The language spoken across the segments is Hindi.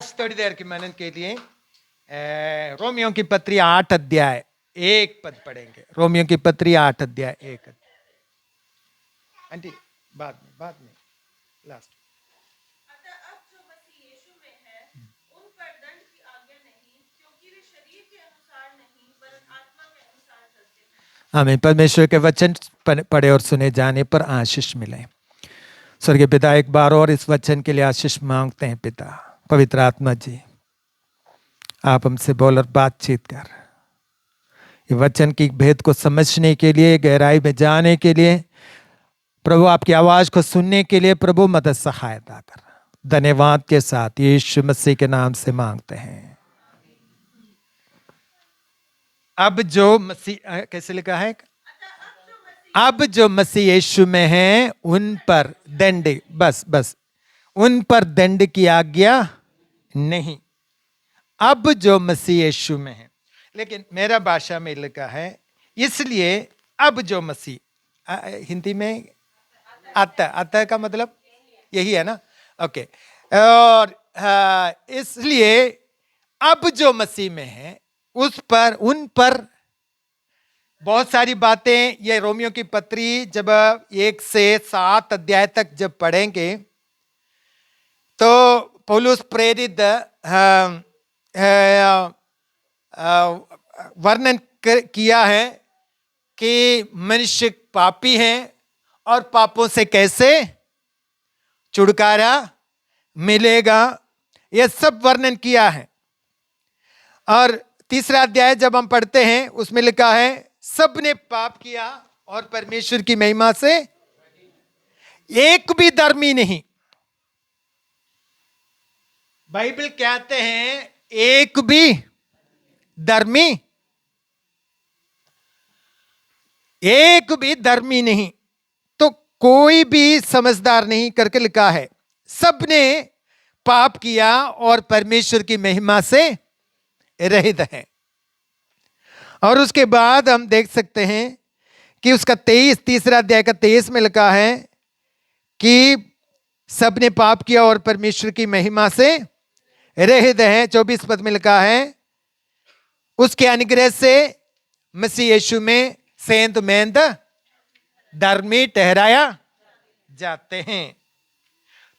थोड़ी देर की मनन के लिए रोमियो की पत्री 8 अध्याय 1 पद पढ़ेंगे। रोमियो की पत्री 8 अध्याय 1। आंटी बाद में लास्ट। अतः अब जो मसीह यीशु में है उन पर दंड की आज्ञा नहीं, क्योंकि वे शरीर के अनुसार नहीं वरन आत्मा के अनुसार चलते हैं। हमें परमेश्वर के वचन पढ़े और सुने जाने पर आशीष मिले। स्वर्गीय पिता, एक बार और इस वचन के लिए आशीष मांगते हैं। पिता पवित्र आत्मा जी, आप हमसे बोल और बातचीत कर। ये वचन की भेद को समझने के लिए, गहराई में जाने के लिए, प्रभु आपकी आवाज को सुनने के लिए प्रभु मदद सहायता कर। धन्यवाद के साथ यीशु मसीह के नाम से मांगते हैं। अब जो मसीह, कैसे लिखा है? अब जो मसीह यीशु में है उन पर दंड, बस उन पर दंड की आज्ञा नहीं। अब जो मसीह यीशु में है, लेकिन मेरा भाषा में लिखा है इसलिए अब जो मसीह, हिंदी में आता का मतलब यही है ना? ओके। और इसलिए अब जो मसीह में है उन पर बहुत सारी बातें। ये रोमियो की पत्री जब 1 से 7 अध्याय तक जब पढ़ेंगे तो पौलुस प्रेरित वर्णन किया है कि मनुष्य पापी हैं और पापों से कैसे छुटकारा मिलेगा, यह सब वर्णन किया है। और तीसरा अध्याय जब हम पढ़ते हैं उसमें लिखा है सबने पाप किया और परमेश्वर की महिमा से एक भी धर्मी नहीं। बाइबल कहते हैं एक भी धर्मी, एक भी धर्मी नहीं। तो कोई भी समझदार नहीं करके लिखा है। सबने पाप किया और परमेश्वर की महिमा से रहित है। और उसके बाद हम देख सकते हैं कि उसका तीसरा अध्याय का 23 में लिखा है कि सबने पाप किया और परमेश्वर की महिमा से रहित है। 24 पद में लिखा है उसके अनुग्रह से मसीह यीशु में सेंतमेंत धर्मी ठहराया जाते हैं।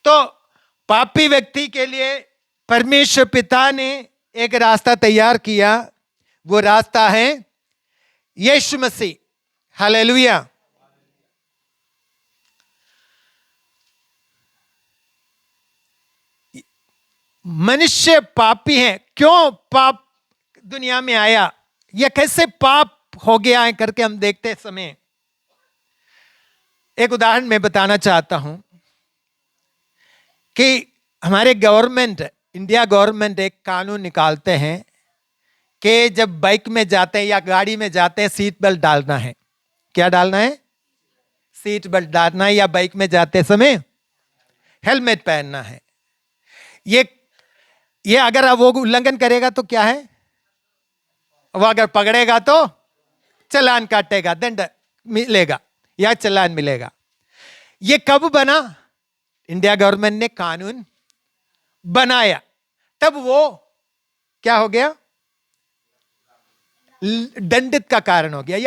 तो पापी व्यक्ति के लिए परमेश्वर पिता ने एक रास्ता तैयार किया। वो रास्ता है यीशु मसीह। हालेलुया। मनुष्य पापी है। क्यों पाप दुनिया में आया, या कैसे पाप हो गया है करके हम देखते समय एक उदाहरण मैं बताना चाहता हूं कि हमारे गवर्नमेंट, इंडिया गवर्नमेंट एक कानून निकालते हैं कि जब बाइक में जाते हैं या गाड़ी में जाते हैं सीट बेल्ट डालना है। क्या डालना है? सीट बेल्ट डालना है। या बाइक में जाते समय हेलमेट पहनना है। ये अगर वो उल्लंघन करेगा तो क्या है? वो अगर पकड़ेगा तो चालान काटेगा, दंड मिलेगा या चालान मिलेगा। ये कब बना? इंडिया गवर्नमेंट ने कानून बनाया तब वो क्या हो गया? दंडित का कारण हो गया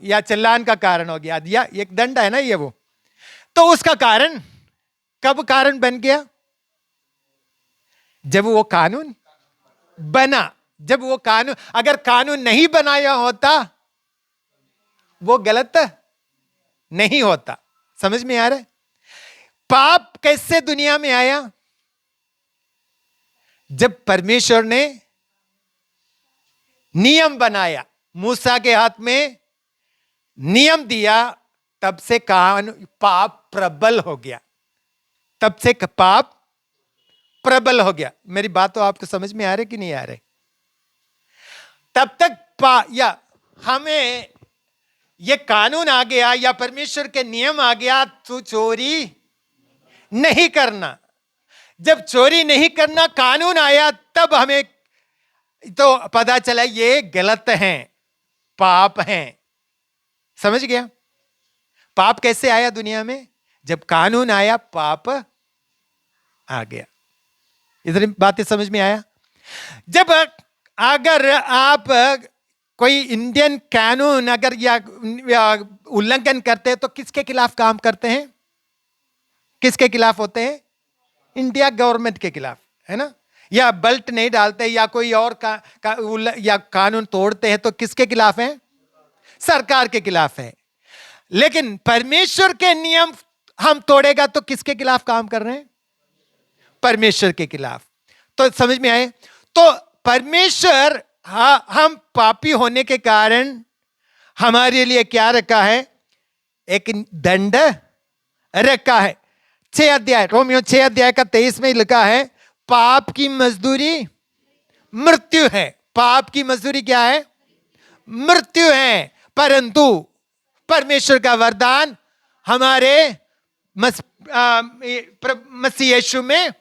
या चालान का कारण हो गया। या एक दंड है ना ये वो। तो उसका कारण कब कारण बन गया? जब वो कानून बना। जब वो कानून, अगर कानून नहीं बनाया होता वो गलत नहीं होता। समझ में आ रहा है? पाप कैसे दुनिया में आया? जब परमेश्वर ने नियम बनाया, मूसा के हाथ में नियम दिया, तब से पाप प्रबल हो गया। तब से पाप प्रबल हो गया। मेरी बात तो आपको समझ में आ रही कि नहीं आ रही? तब तक या हमें ये कानून आ गया या परमेश्वर के नियम आ गया तो चोरी नहीं करना। जब चोरी नहीं करना कानून आया तब हमें तो पता चला ये गलत है, पाप है। समझ गया? पाप कैसे आया दुनिया में? जब कानून आया पाप आ गया। इधर बातें समझ में आया? जब अगर आप कोई इंडियन कानून अगर या उल्लंघन करते हैं तो किसके खिलाफ काम करते हैं? किसके खिलाफ होते हैं? इंडिया गवर्नमेंट के खिलाफ, है ना? या बेल्ट नहीं डालते या कोई और या कानून तोड़ते हैं तो किसके खिलाफ है? सरकार के खिलाफ है। लेकिन परमेश्वर के नियम हम तोड़ेगा तो किसके खिलाफ काम कर रहे हैं? परमेश्वर के खिलाफ। तो समझ में आए? तो परमेश्वर हम पापी होने के कारण हमारे लिए क्या रखा है? एक दंड रखा है। 6 अध्याय, रोमियो 6 अध्याय का 23 में लिखा है, पाप की मजदूरी मृत्यु है। पाप की मजदूरी क्या है? मृत्यु है। परंतु परमेश्वर का वरदान हमारे मसीह यीशु में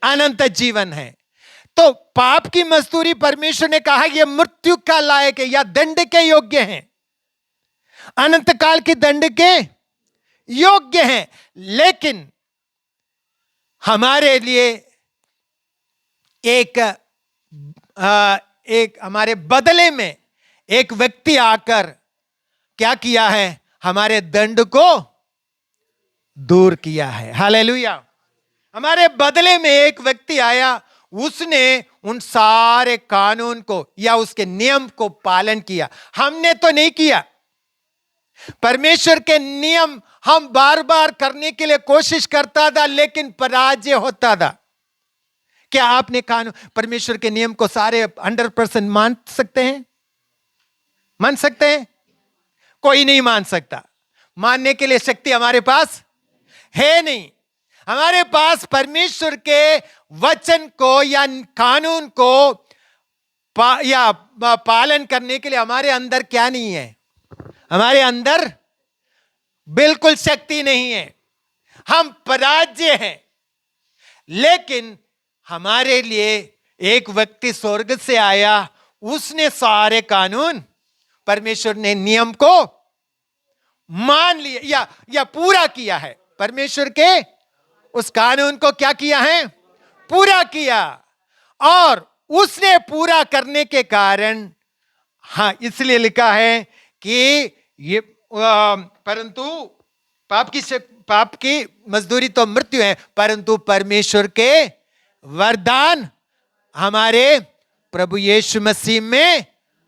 अनंत जीवन है। तो पाप की मजदूरी परमेश्वर ने कहा यह मृत्यु का लायक है या दंड के योग्य है, अनंत काल की दंड के योग्य है। लेकिन हमारे लिए एक हमारे बदले में एक व्यक्ति आकर क्या किया है? हमारे दंड को दूर किया है। हालेलुया। हमारे बदले में एक व्यक्ति आया, उसने उन सारे कानून को या उसके नियम को पालन किया। हमने तो नहीं किया। परमेश्वर के नियम हम बार बार करने के लिए कोशिश करता था लेकिन पराजय होता था। क्या आपने कानून परमेश्वर के नियम को सारे 100% मान सकते हैं? मान सकते हैं? कोई नहीं मान सकता। मानने के लिए शक्ति हमारे पास है नहीं। हमारे पास परमेश्वर के वचन को या कानून को पालन करने के लिए हमारे अंदर क्या नहीं है? हमारे अंदर बिल्कुल शक्ति नहीं है। हम पराजय हैं। लेकिन हमारे लिए एक व्यक्ति स्वर्ग से आया, उसने सारे कानून, परमेश्वर ने नियम को मान लिया या पूरा किया है। परमेश्वर के उस कानून को क्या किया है? पूरा किया। और उसने पूरा करने के कारण, हाँ, इसलिए लिखा है कि ये परंतु पाप की मजदूरी तो मृत्यु है, परंतु परमेश्वर के वरदान हमारे प्रभु यीशु मसीह में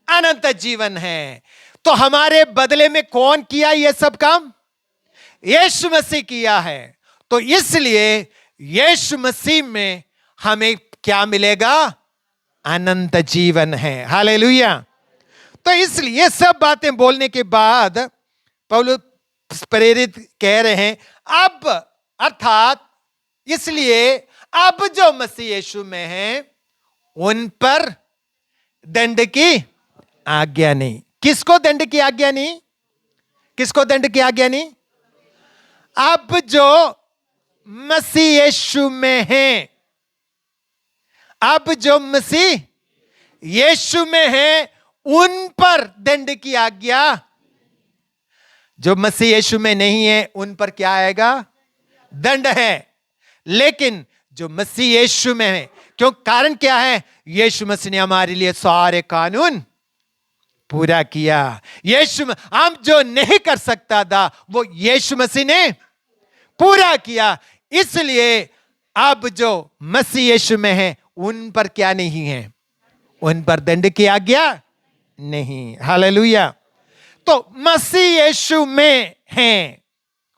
अनंत जीवन है। तो हमारे बदले में कौन किया यह सब काम? यीशु मसीह किया है। तो इसलिए यीशु मसीह में हमें क्या मिलेगा? अनंत जीवन है। हालेलुया। तो इसलिए सब बातें बोलने के बाद पौलुस प्रेरित कह रहे हैं, अब अर्थात इसलिए अब जो मसीह यीशु में हैं उन पर दंड की आज्ञा नहीं। किसको दंड की आज्ञा नहीं? किसको दंड की आज्ञा नहीं? अब जो मसीह यीशु में हैं, अब जो मसीह यीशु में हैं उन पर दंड की आज्ञा। जो मसीह यीशु में नहीं है उन पर क्या आएगा? दंड है। लेकिन जो मसीह यीशु में है, क्यों? कारण क्या है? यीशु मसीह ने हमारे लिए सारे कानून पूरा किया। यीशु हम जो नहीं कर सकता था वो यीशु मसीह ने पूरा किया। इसलिए अब जो मसीह यीशु में है उन पर क्या नहीं है? उन पर दंड की आज्ञा नहीं। हालेलुया। तो मसीह यीशु में हैं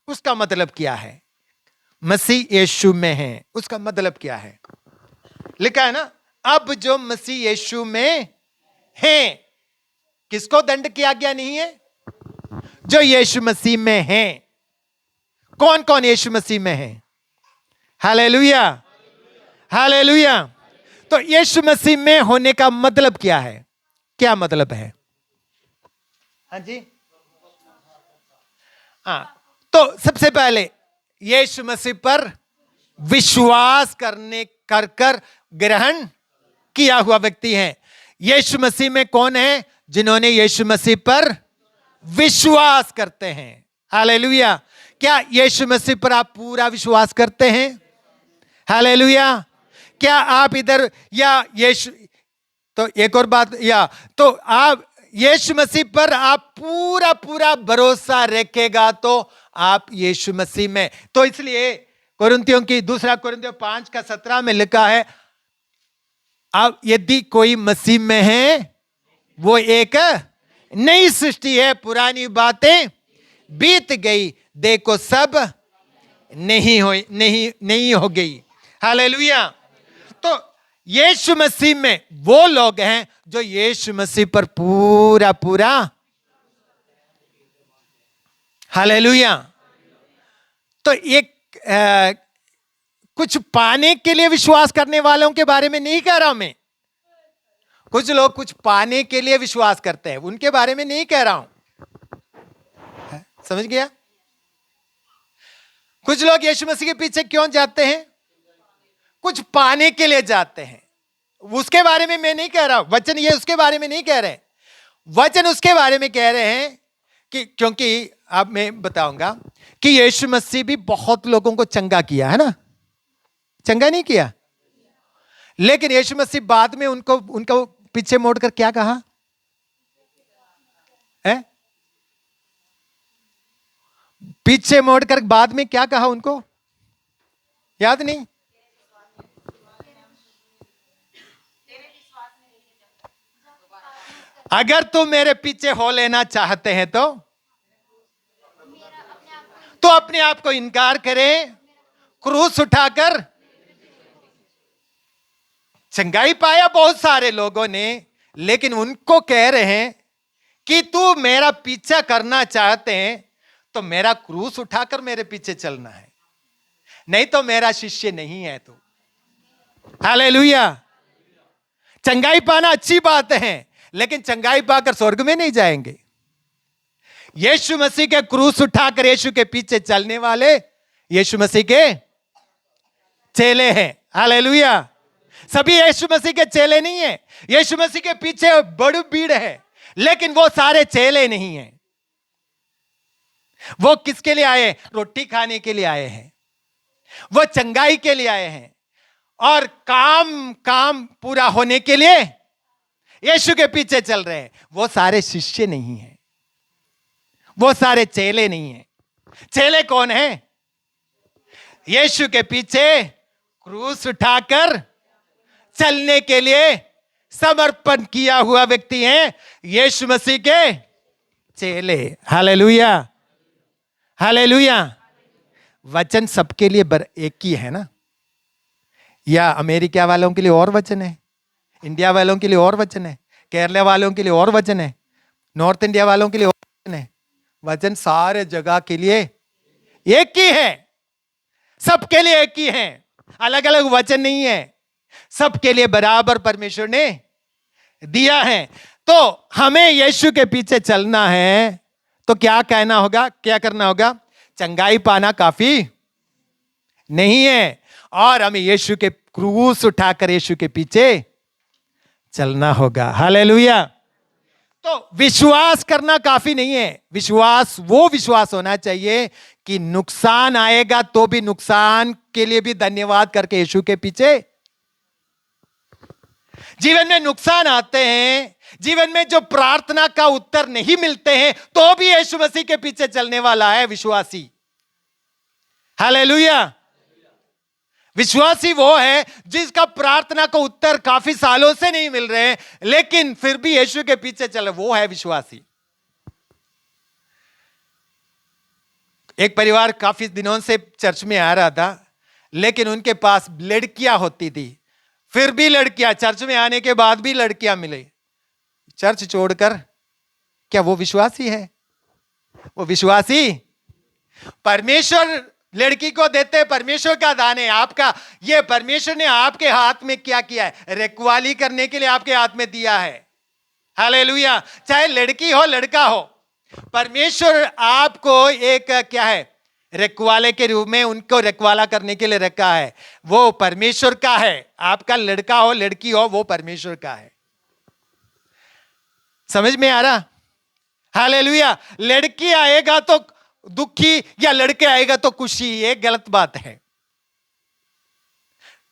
उसका मतलब क्या है? मसीह यीशु में हैं उसका मतलब क्या है? लिखा है ना, अब जो मसीह यीशु में हैं। किसको दंड की आज्ञा नहीं है? जो यीशु मसीह में हैं। कौन कौन यीशु मसीह में है? Hallelujah, hallelujah. तो यीशु मसीह में होने का मतलब क्या है? क्या मतलब है? हाँ जी, हाँ। तो सबसे पहले यीशु मसीह पर विश्वास कर ग्रहण किया हुआ व्यक्ति है। यीशु मसीह में कौन है? जिन्होंने यीशु मसीह पर विश्वास करते हैं। हालेलुया। क्या यीशु मसीह पर आप पूरा विश्वास करते हैं? हालेलुया। क्या आप इधर या यीशु, तो एक और बात, या तो आप यीशु मसीह पर आप पूरा पूरा भरोसा रखेगा तो आप यीशु मसीह में। तो इसलिए कुरिन्थियों की 2 कुरिन्थियों 5:17 में लिखा है, अब यदि कोई मसीह में है वो एक नई सृष्टि है, पुरानी बातें बीत गई, देखो सब नहीं हो गई। हालेलुया। तो यीशु मसीह में वो लोग हैं जो यीशु मसीह पर पूरा पूरा, हालेलुया। तो एक कुछ पाने के लिए विश्वास करने वालों के बारे में नहीं कह रहा हूं मैं। कुछ लोग कुछ पाने के लिए विश्वास करते हैं, उनके बारे में नहीं कह रहा हूं। समझ गया? कुछ लोग यीशु मसीह के पीछे क्यों जाते हैं? कुछ पाने के लिए जाते हैं, उसके बारे में मैं नहीं कह रहा हूं। वचन ये उसके बारे में नहीं कह रहे, वचन उसके बारे में कह रहे हैं कि क्योंकि अब मैं बताऊंगा कि यीशु मसीह भी बहुत लोगों को चंगा किया है ना, चंगा नहीं किया, लेकिन यीशु मसीह बाद में उनको पीछे मोड़कर क्या कहा है? पीछे मोड़कर बाद में क्या कहा उनको, याद नहीं? अगर तुम मेरे पीछे हो लेना चाहते हैं तो अपने आप को इनकार करें, क्रूस उठाकर। चंगाई पाया बहुत सारे लोगों ने, लेकिन उनको कह रहे हैं कि तू मेरा पीछा करना चाहते हैं तो मेरा क्रूस उठाकर मेरे पीछे चलना है, नहीं तो मेरा शिष्य नहीं है तू। हालेलुया। चंगाई पाना अच्छी बात है, लेकिन चंगाई पाकर स्वर्ग में नहीं जाएंगे। यीशु मसीह के क्रूस उठाकर यीशु के पीछे चलने वाले यीशु मसीह के चेले हैं। हालेलुया। सभी यीशु मसीह के चेले नहीं है, यीशु मसीह के पीछे बड़ी भीड़ है, लेकिन वो सारे चेले नहीं हैं। वो किसके लिए आए? रोटी खाने के लिए आए हैं, वो चंगाई के लिए आए हैं, और काम पूरा होने के लिए यीशु के पीछे चल रहे हैं। वो सारे शिष्य नहीं हैं, वो सारे चेले नहीं हैं। चेले कौन हैं? यीशु के पीछे क्रूस उठाकर चलने के लिए समर्पण किया हुआ व्यक्ति हैं यीशु मसीह के चेले। Hallelujah, hallelujah. वचन सबके लिए एक ही है ना? या अमेरिका वालों के लिए और वचन है, इंडिया वालों के लिए और वचन है, केरला वालों के लिए और वचन है, नॉर्थ इंडिया वालों के लिए और वचन है? वचन सारे जगह के लिए एक ही है, सबके लिए एक ही है, अलग अलग वचन नहीं है, सबके लिए बराबर परमेश्वर ने दिया है। तो हमें यीशु के पीछे चलना है तो क्या कहना होगा, क्या करना होगा? चंगाई पाना काफी नहीं है, और हमें यीशु के क्रूस उठाकर यीशु के पीछे चलना होगा। हालेलुया। तो विश्वास करना काफी नहीं है, वो विश्वास होना चाहिए कि नुकसान आएगा तो भी नुकसान के लिए भी धन्यवाद करके यीशु के पीछे। जीवन में नुकसान आते हैं, जीवन में जो प्रार्थना का उत्तर नहीं मिलते हैं, तो भी यीशु मसीह के पीछे चलने वाला है विश्वासी। हालेलुया। विश्वासी वो है जिसका प्रार्थना का उत्तर काफी सालों से नहीं मिल रहे हैं, लेकिन फिर भी यीशु के पीछे चले, वो है विश्वासी। एक परिवार काफी दिनों से चर्च में आ रहा था, लेकिन उनके पास लड़कियां होती थी, फिर भी लड़कियां, चर्च में आने के बाद भी लड़कियां मिले, चर्च छोड़कर। क्या वो विश्वासी है? वो विश्वासी? परमेश्वर लड़की को देते, परमेश्वर का दान है आपका, ये परमेश्वर ने आपके हाथ में क्या किया है? रखवाली करने के लिए आपके हाथ में दिया है। हालेलुया। चाहे लड़की हो लड़का हो, परमेश्वर आपको एक क्या है, रखवाले के रूप में उनको रखवाला करने के लिए रखा है। वो परमेश्वर का है, आपका लड़का हो लड़की हो, वो परमेश्वर का है। समझ में आ रहा? हालेलुया। लड़की आएगा तो दुखी, या लड़के आएगा तो खुशी, ये गलत बात है।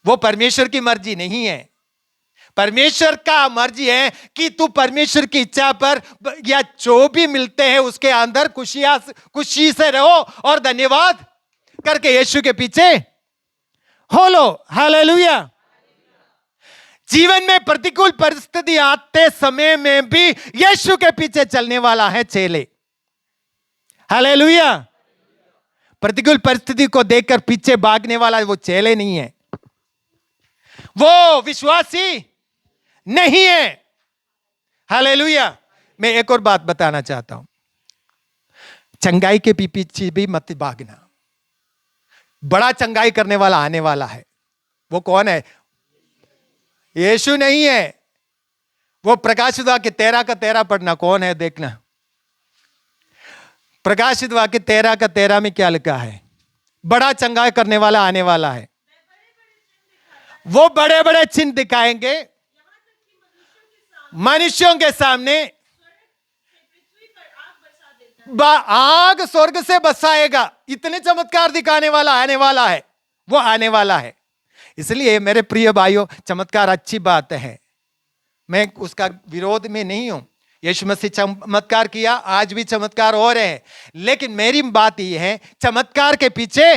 वो परमेश्वर की मर्जी नहीं है। परमेश्वर का मर्जी है कि तू परमेश्वर की इच्छा पर या जो भी मिलते हैं उसके अंदर खुशी से रहो और धन्यवाद करके यीशु के पीछे हो लो। हालेलुया। जीवन में प्रतिकूल परिस्थिति आते समय में भी यीशु के पीछे चलने वाला है चेले। हालेलुया। प्रतिकूल परिस्थिति को देखकर पीछे भागने वाला वो चेले नहीं है, वो विश्वासी नहीं है। हालेलुया। मैं एक और बात बताना चाहता हूं, चंगाई के पीछे भी मत भागना। बड़ा चंगाई करने वाला आने वाला है। वो कौन है? यीशु नहीं है। वो प्रकाशित वाक्य 13 का 13 पढ़ना, कौन है देखना। प्रकाशित वाक्य 13 का 13 में क्या लिखा है? बड़ा चंगाई करने वाला आने वाला है। वो बड़े बड़े चिन्ह दिखाएंगे मनुष्यों के सामने। आग स्वर्ग से बरसाएगा। इतने चमत्कार दिखाने वाला आने वाला है, वो आने वाला है। इसलिए मेरे प्रिय भाइयों, चमत्कार अच्छी बात है, मैं उसका विरोध में नहीं हूं। यीशु मसीह चमत्कार किया, आज भी चमत्कार हो रहे हैं। लेकिन मेरी बात यह है, चमत्कार के पीछे,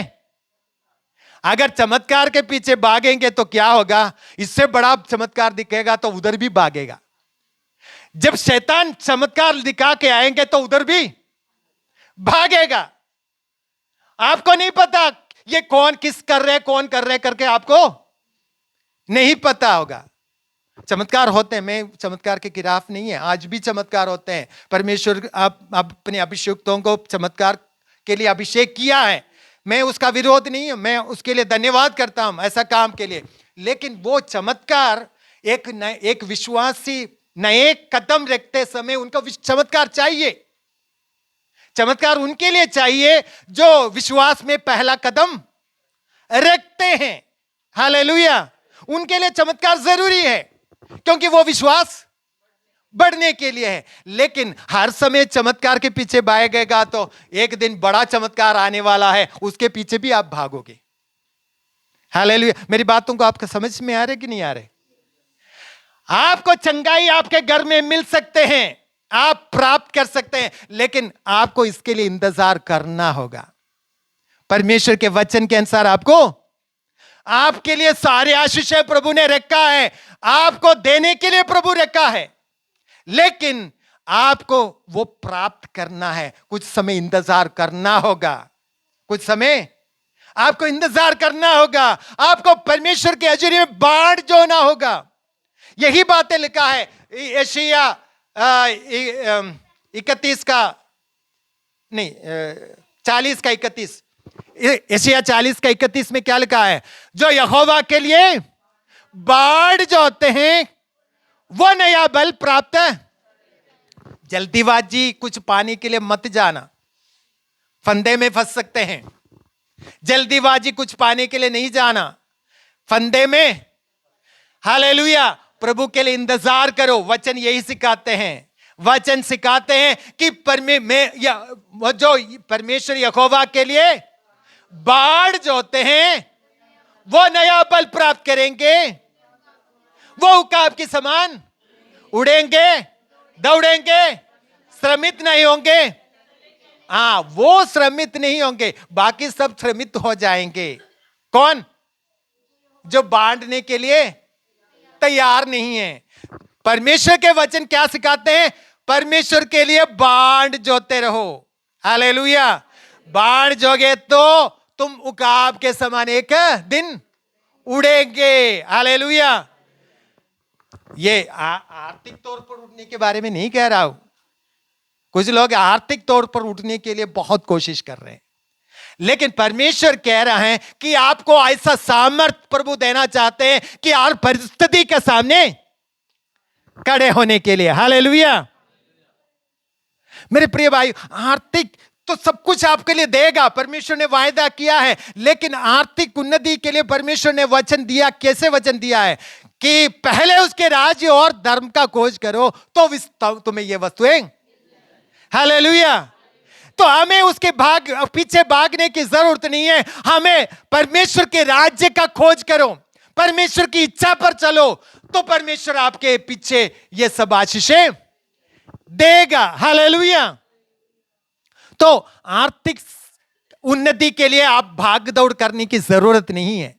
अगर चमत्कार के पीछे भागेंगे तो क्या होगा? इससे बड़ा चमत्कार दिखेगा तो उधर भी भागेगा। जब शैतान चमत्कार दिखा के आएंगे तो उधर भी भागेगा। आपको नहीं पता ये कौन किस कर रहे, कौन कर रहे करके आपको नहीं पता होगा। चमत्कार होते हैं, मैं चमत्कार के खिलाफ नहीं है, आज भी चमत्कार होते हैं। परमेश्वर आप अपने अभिषिक्तों को चमत्कार के लिए अभिषेक किया है, मैं उसका विरोध नहीं हूं, मैं उसके लिए धन्यवाद करता हूं ऐसा काम के लिए। लेकिन वो चमत्कार एक विश्वासी नए कदम रखते समय उनको चमत्कार चाहिए। चमत्कार उनके लिए चाहिए जो विश्वास में पहला कदम रखते हैं। हालेलुया। उनके लिए चमत्कार जरूरी है क्योंकि वो विश्वास बढ़ने के लिए है। लेकिन हर समय चमत्कार के पीछे भागेगा तो एक दिन बड़ा चमत्कार आने वाला है, उसके पीछे भी आप भागोगे। हालेलुया। मेरी बातों को आपको समझ में आ रहे कि नहीं आ रहे? आपको चंगाई आपके घर में मिल सकते हैं, आप प्राप्त कर सकते हैं, लेकिन आपको इसके लिए इंतजार करना होगा। परमेश्वर के वचन के अनुसार आपके लिए सारे आशीष प्रभु ने रखा है, आपको देने के लिए प्रभु रखा है, लेकिन आपको वो प्राप्त करना है। कुछ समय इंतजार करना होगा, कुछ समय आपको इंतजार करना होगा। आपको परमेश्वर के हजूरी में बाढ़ जोना होगा। यही बातें लिखा है यशायाह 41 का नहीं 40 का 31, यशायाह 40 का 31 में क्या लिखा है? जो यहोवा के लिए बाढ़ जो होते हैं वो नया बल प्राप्त है। जल्दीबाजी कुछ पाने के लिए मत जाना, फंदे में फंस सकते हैं। जल्दीबाजी कुछ पाने के लिए नहीं जाना, फंदे में। हालेलुया। प्रभु के लिए इंतजार करो। वचन यही सिखाते हैं, वचन सिखाते हैं कि जो परमेश्वर यहोवा के लिए बाढ़ जो होते हैं वो नया बल प्राप्त करेंगे, वो उकाब के समान उड़ेंगे, दौड़ेंगे, श्रमित नहीं होंगे। हाँ, वो श्रमित नहीं होंगे, बाकी सब श्रमित हो जाएंगे। कौन? जो बांटने के लिए तैयार नहीं है। परमेश्वर के वचन क्या सिखाते हैं? परमेश्वर के लिए बांट जोते रहो। हालेलुया। बांट जोगे तो तुम उकाब के समान एक दिन उड़ेंगे। हालेलुया। ये आर्थिक तौर पर उठने के बारे में नहीं कह रहा हूं। कुछ लोग आर्थिक तौर पर उठने के लिए बहुत कोशिश कर रहे हैं, लेकिन परमेश्वर कह रहा है कि आपको ऐसा सामर्थ्य प्रभु देना चाहते हैं कि हर परिस्थिति के सामने खड़े होने के लिए। हालेलुया। मेरे प्रिय भाई, आर्थिक तो सब कुछ आपके लिए देगा, परमेश्वर ने वायदा किया है, लेकिन आर्थिक उन्नति के लिए परमेश्वर ने वचन दिया। कैसे वचन दिया है? कि पहले उसके राज्य और धर्म का खोज करो तो तुम्हें ये वस्तुएं। हालेलुया। तो हमें उसके पीछे भागने की जरूरत नहीं है, हमें परमेश्वर के राज्य का खोज करो, परमेश्वर की इच्छा पर चलो, तो परमेश्वर आपके पीछे ये सब आशीषें देगा। हालेलुया। तो आर्थिक उन्नति के लिए आप भाग दौड़ करने की जरूरत नहीं है।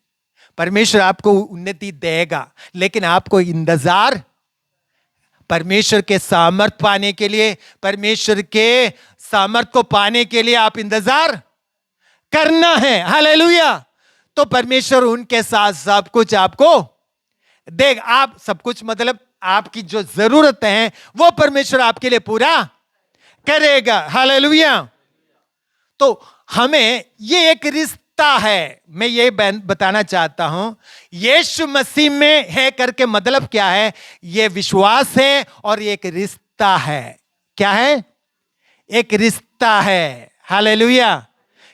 परमेश्वर आपको उन्नति देगा, लेकिन आपको इंतजार, परमेश्वर के सामर्थ पाने के लिए, परमेश्वर के सामर्थ को पाने के लिए आप इंतजार करना है। हालेलुया। तो परमेश्वर उनके साथ सब कुछ आपको देगा। आप सब कुछ मतलब आपकी जो जरूरत है वो परमेश्वर आपके लिए पूरा करेगा। हालेलुया। तो हमें ये एक रिश्ता है, मैं ये बताना चाहता हूं, यीशु मसीह में है करके मतलब क्या है? ये विश्वास है और एक रिश्ता है। क्या है? एक रिश्ता है। हालेलुया।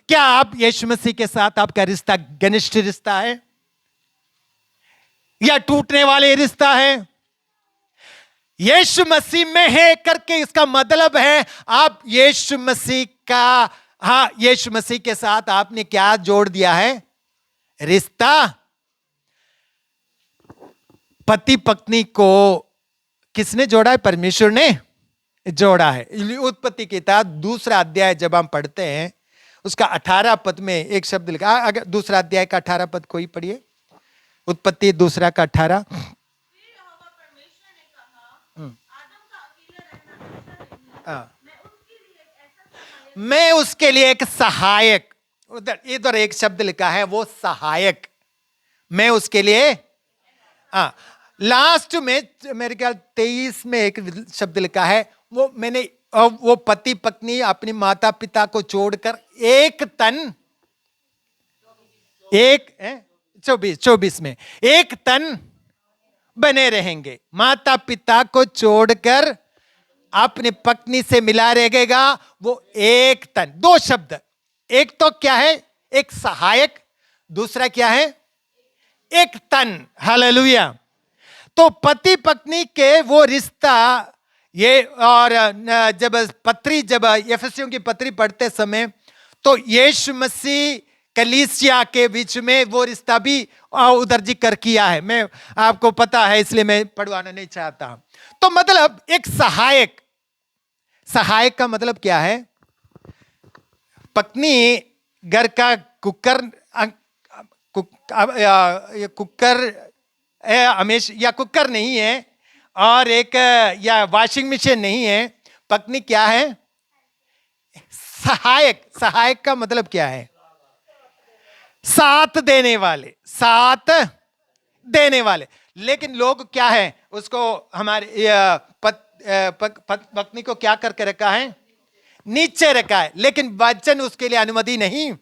क्या आप यीशु मसीह के साथ आपका रिश्ता घनिष्ठ रिश्ता है या टूटने वाले रिश्ता है? यीशु मसीह में है करके इसका मतलब है आप यीशु मसीह का, हाँ, यीशु मसीह के साथ आपने क्या जोड़ दिया है? रिश्ता। पति पत्नी को किसने जोड़ा है? परमेश्वर ने जोड़ा है। उत्पत्ति किताब 2 अध्याय जब हम पढ़ते हैं, उसका 18 पद में एक शब्द लिखा। अगर 2 अध्याय का 18 पद कोई पढ़िए। उत्पत्ति 2 का 18। फिर यहोवा परमेश्वर ने कहा, आदम का अकेला रहना अच्छा नहीं। मैं उसके लिए एक ऐसा सहायक, मैं उसके लिए एक सहायक, इधर एक शब्द लिखा है वो सहायक, मैं उसके लिए, हाँ, लास्ट में मेरे ख्याल 23 में एक शब्द लिखा है, वो पति पत्नी अपनी माता पिता को छोड़कर एक तन, 24 में एक तन बने रहेंगे। माता पिता को छोड़कर अपने पत्नी से मिला रहेगा, वो एक तन। 2 शब्द, एक तो क्या है? एक सहायक, दूसरा क्या है? एक तन। हालेलुया। तो पति पत्नी के वो रिश्ता ये, और जब एफेसियों की पत्री पढ़ते समय तो यीशु मसीह कलीसिया के बीच में वो रिश्ता भी उधर जिक्र किया है। मैं आपको पता है इसलिए मैं पढ़वाना नहीं चाहता। तो मतलब एक सहायक, सहायक का मतलब क्या है? पत्नी घर का कुकर हमेशा, या कुकर नहीं है और एक या वॉशिंग मशीन नहीं है। पत्नी क्या है? सहायक। सहायक का मतलब क्या है? साथ देने वाले, साथ देने वाले। लेकिन लोग क्या है उसको, हमारे पत्नी को क्या करके रखा है? नीचे रखा है। लेकिन वचन उसके लिए अनुमति नहीं।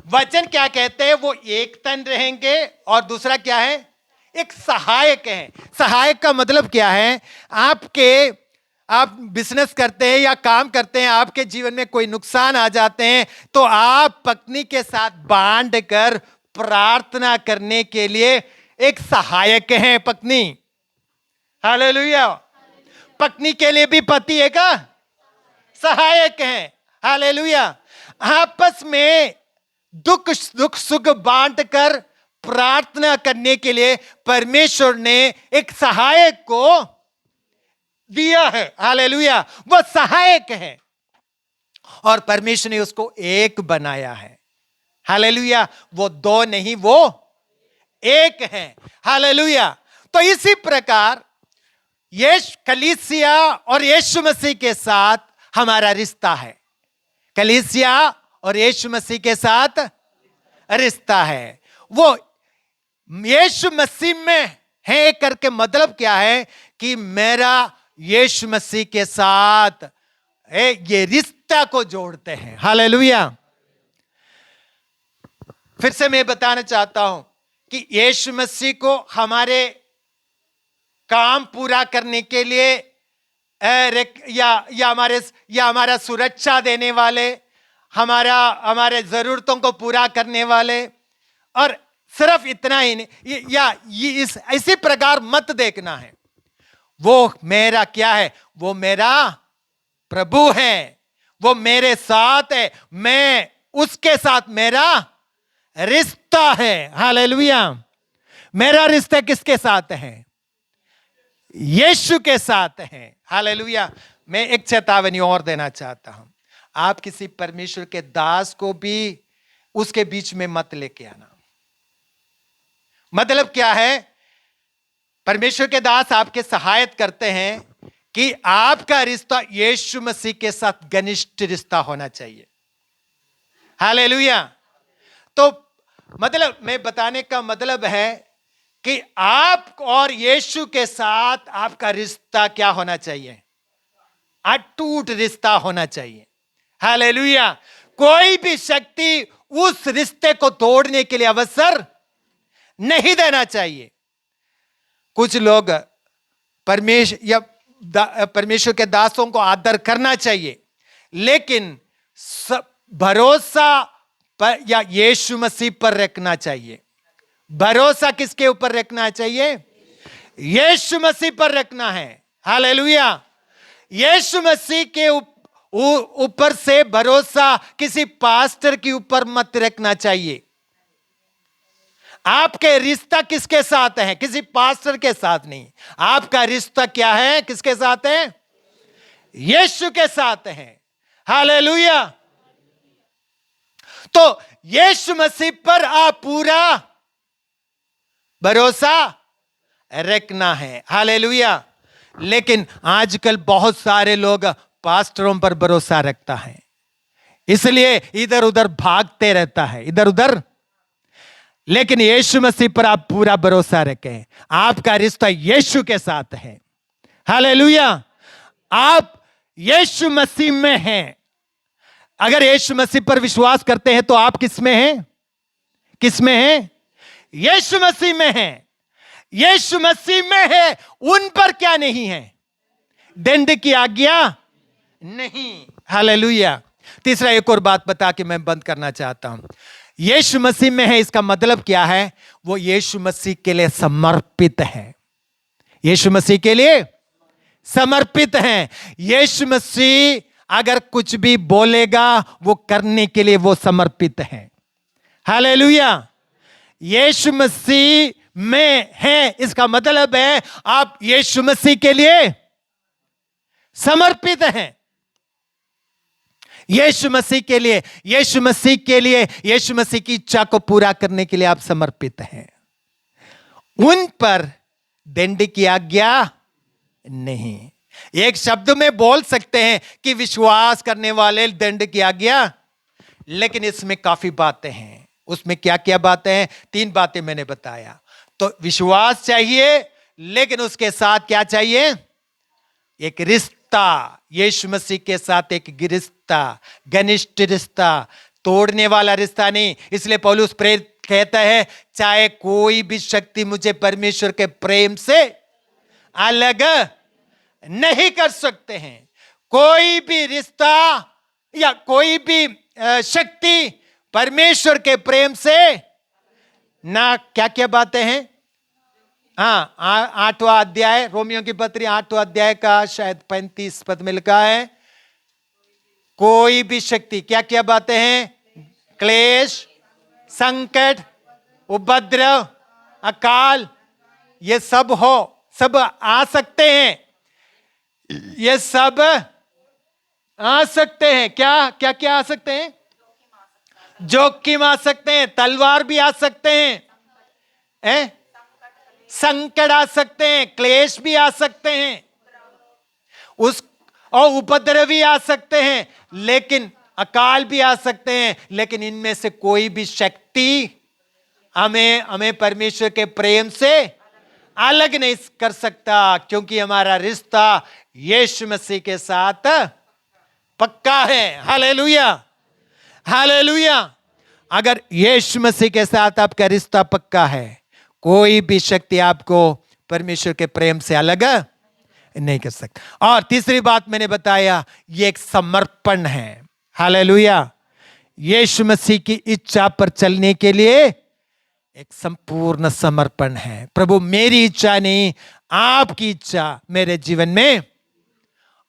वचन क्या कहते हैं? वो एक तन रहेंगे और दूसरा क्या है? एक सहायक है। सहायक का मतलब क्या है? आप बिजनेस करते हैं या काम करते हैं, आपके जीवन में कोई नुकसान आ जाते हैं, तो आप पत्नी के साथ बांध कर प्रार्थना करने के लिए एक सहायक है पत्नी। हालेलुया। पत्नी के लिए भी पति एक सहायक है। हालेलुया। आपस में दुख सुख बांट कर प्रार्थना करने के लिए परमेश्वर ने एक सहायक को दिया है। हालेलुया। वो सहायक है और परमेश्वर ने उसको एक बनाया है। हालेलुया। वो 2 नहीं, वो एक है। हालेलुया। तो इसी प्रकार कलीसिया और यीशु मसीह के साथ हमारा रिश्ता है। कलीसिया और यीशु मसीह के साथ रिश्ता है। वो यीशु मसीह में है करके मतलब क्या है? कि मेरा यीशु मसीह के साथ ये रिश्ता को जोड़ते हैं। हालेलुया। फिर से मैं बताना चाहता हूं कि यीशु मसीह को हमारे काम पूरा करने के लिए या हमारा सुरक्षा देने वाले, हमारे जरूरतों को पूरा करने वाले, और सिर्फ इतना ही नहीं, या इसी प्रकार मत देखना है। वो मेरा क्या है? वो मेरा प्रभु है, वो मेरे साथ है, मैं उसके साथ, मेरा रिश्ता है। हालेलुया। मेरा रिश्ता किसके साथ है? यीशु के साथ है। हालेलुया। मैं एक चेतावनी और देना चाहता हूं, आप किसी परमेश्वर के दास को भी उसके बीच में मत लेके आना। मतलब क्या है? परमेश्वर के दास आपके सहायता करते हैं कि आपका रिश्ता यीशु मसीह के साथ घनिष्ठ रिश्ता होना चाहिए। हालेलुया। तो मतलब मैं बताने का मतलब है कि आप और यीशु के साथ आपका रिश्ता क्या होना चाहिए? अटूट रिश्ता होना चाहिए। हालेलुया। कोई भी शक्ति उस रिश्ते को तोड़ने के लिए अवसर नहीं देना चाहिए। कुछ लोग परमेश्वर के दासों को आदर करना चाहिए, लेकिन भरोसा पर या यीशु मसीह पर रखना चाहिए। भरोसा किसके ऊपर रखना चाहिए? यीशु मसीह पर रखना है। हालेलुया। यीशु मसीह के ऊपर से भरोसा किसी पास्टर के ऊपर मत रखना चाहिए। आपके रिश्ता किसके साथ है? किसी पास्टर के साथ नहीं। आपका रिश्ता क्या है? किसके साथ है? यीशु के साथ है। हालेलुया। तो यीशु मसीह पर आप पूरा भरोसा रखना है। हालेलुया। लेकिन आजकल बहुत सारे लोग पास्टरों पर भरोसा रखता है, इसलिए इधर उधर भागते रहता है, इधर उधर। लेकिन यीशु मसीह पर आप पूरा भरोसा रखें। आपका रिश्ता यीशु के साथ है। हालेलुया। आप यीशु मसीह में हैं। अगर यीशु मसीह पर विश्वास करते हैं तो आप किस में हैं? किस में हैं? यीशु मसीह में हैं। यीशु मसीह में है, उन पर क्या नहीं है? दंड की आज्ञा नहीं। हालेलुया। तीसरा एक और बात बता के मैं बंद करना चाहता हूं। यीशु मसीह में है, इसका मतलब क्या है? वो यीशु मसीह के लिए समर्पित है। यीशु मसीह के लिए समर्पित है। यीशु मसीह अगर कुछ भी बोलेगा वो करने के लिए वो समर्पित है। हालेलुया। यीशु मसीह में है, इसका मतलब है आप यीशु मसीह के लिए समर्पित हैं। यीशु मसीह के लिए, यीशु मसीह के लिए, यीशु मसीह की इच्छा को पूरा करने के लिए आप समर्पित हैं। उन पर दंड की आज्ञा नहीं। एक शब्द में बोल सकते हैं कि विश्वास करने वाले दंड की आज्ञा, लेकिन इसमें काफी बातें हैं। उसमें क्या क्या बातें हैं? 3 बातें मैंने बताया। तो विश्वास चाहिए, लेकिन उसके साथ क्या चाहिए? एक रिश्ता। यीशु मसीह के साथ एक रिश्ता, घनिष्ठ रिश्ता, तोड़ने वाला रिश्ता नहीं। इसलिए पौलुस प्रेरित कहता है, चाहे कोई भी शक्ति मुझे परमेश्वर के प्रेम से अलग नहीं कर सकते हैं। कोई भी रिश्ता या कोई भी शक्ति परमेश्वर के प्रेम से ना, क्या क्या बातें हैं? हाँ, 8वां अध्याय, रोमियो की पत्री 8वां अध्याय का शायद 35 पद में लिखा है, कोई भी शक्ति, क्या क्या बातें हैं? क्लेश, संकट, उपद्रव, अकाल, ये सब सब आ सकते हैं। ये सब आ सकते हैं। क्या क्या क्या आ सकते हैं? जोखिम आ सकते हैं, तलवार भी आ सकते हैं, संकट आ सकते हैं, क्लेश भी आ सकते हैं, और उपद्रव भी आ सकते हैं, लेकिन अकाल भी आ सकते हैं। लेकिन इनमें से कोई भी शक्ति हमें परमेश्वर के प्रेम से अलग नहीं कर सकता, क्योंकि हमारा रिश्ता यीशु मसीह के साथ पक्का है। हालेलुया। हालेलुया। अगर यीशु मसीह के साथ आपका रिश्ता पक्का है, कोई भी शक्ति आपको परमेश्वर के प्रेम से अलग नहीं कर सकता। और तीसरी बात मैंने बताया, ये एक समर्पण है। हालेलुया। यीशु मसीह की इच्छा पर चलने के लिए एक संपूर्ण समर्पण है। प्रभु, मेरी इच्छा नहीं, आपकी इच्छा मेरे जीवन में।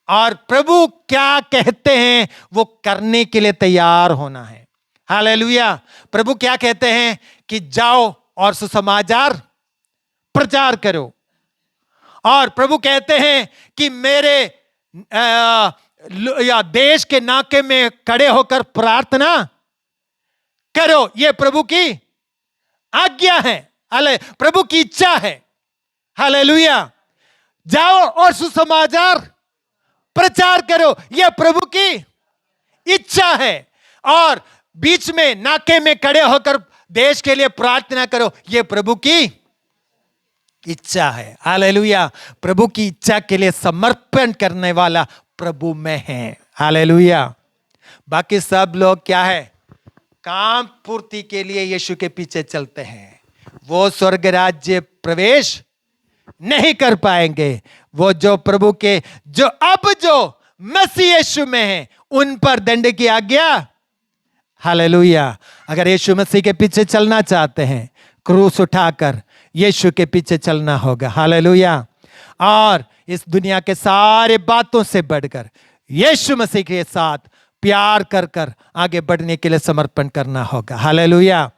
और प्रभु क्या कहते हैं वो करने के लिए तैयार होना है। हालेलुया। प्रभु क्या कहते हैं कि जाओ और सुसमाचार प्रचार करो। और प्रभु कहते हैं कि मेरे या देश के नाके में खड़े होकर प्रार्थना करो। यह प्रभु की आज्ञा है, प्रभु की इच्छा है। हालेलुया। जाओ और सुसमाचार प्रचार करो, यह प्रभु की इच्छा है। और बीच में नाके में खड़े होकर देश के लिए प्रार्थना करो, यह प्रभु की इच्छा है। हालेलुया। प्रभु की इच्छा के लिए समर्पण करने वाला प्रभु में है। हालेलुया। बाकी सब लोग क्या है, काम पूर्ति के लिए यीशु के पीछे चलते हैं, वो स्वर्ग राज्य प्रवेश नहीं कर पाएंगे। वो जो प्रभु के जो मसीह यीशु में है, उन पर दंड की आज्ञा। हालेलुया। अगर यीशु मसीह के पीछे चलना चाहते हैं, क्रूस उठाकर यीशु के पीछे चलना होगा। हालेलुया। और इस दुनिया के सारे बातों से बढ़कर यीशु मसीह के साथ प्यार कर कर आगे बढ़ने के लिए समर्पण करना होगा। हालेलुया।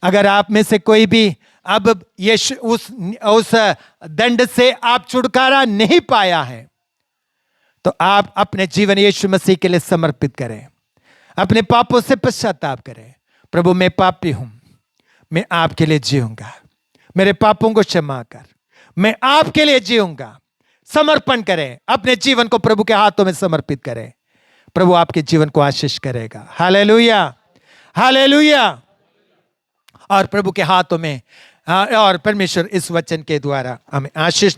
अगर आप में से कोई भी अब यीशु उस दंड से आप छुटकारा नहीं पाया है, तो आप अपने जीवन यीशु मसीह के लिए समर्पित करें, अपने पापों से पश्चाताप करें। प्रभु मैं पापी हूं, मैं आपके लिए जीऊंगा, मेरे पापों को क्षमा कर, मैं आपके लिए जीऊंगा। समर्पण करें, अपने जीवन को प्रभु के हाथों में समर्पित करें। प्रभु आपके जीवन को आशीष करेगा। हालेलुया। हालेलुया। और प्रभु के हाथों में और परमेश्वर इस वचन के द्वारा हमें आशीष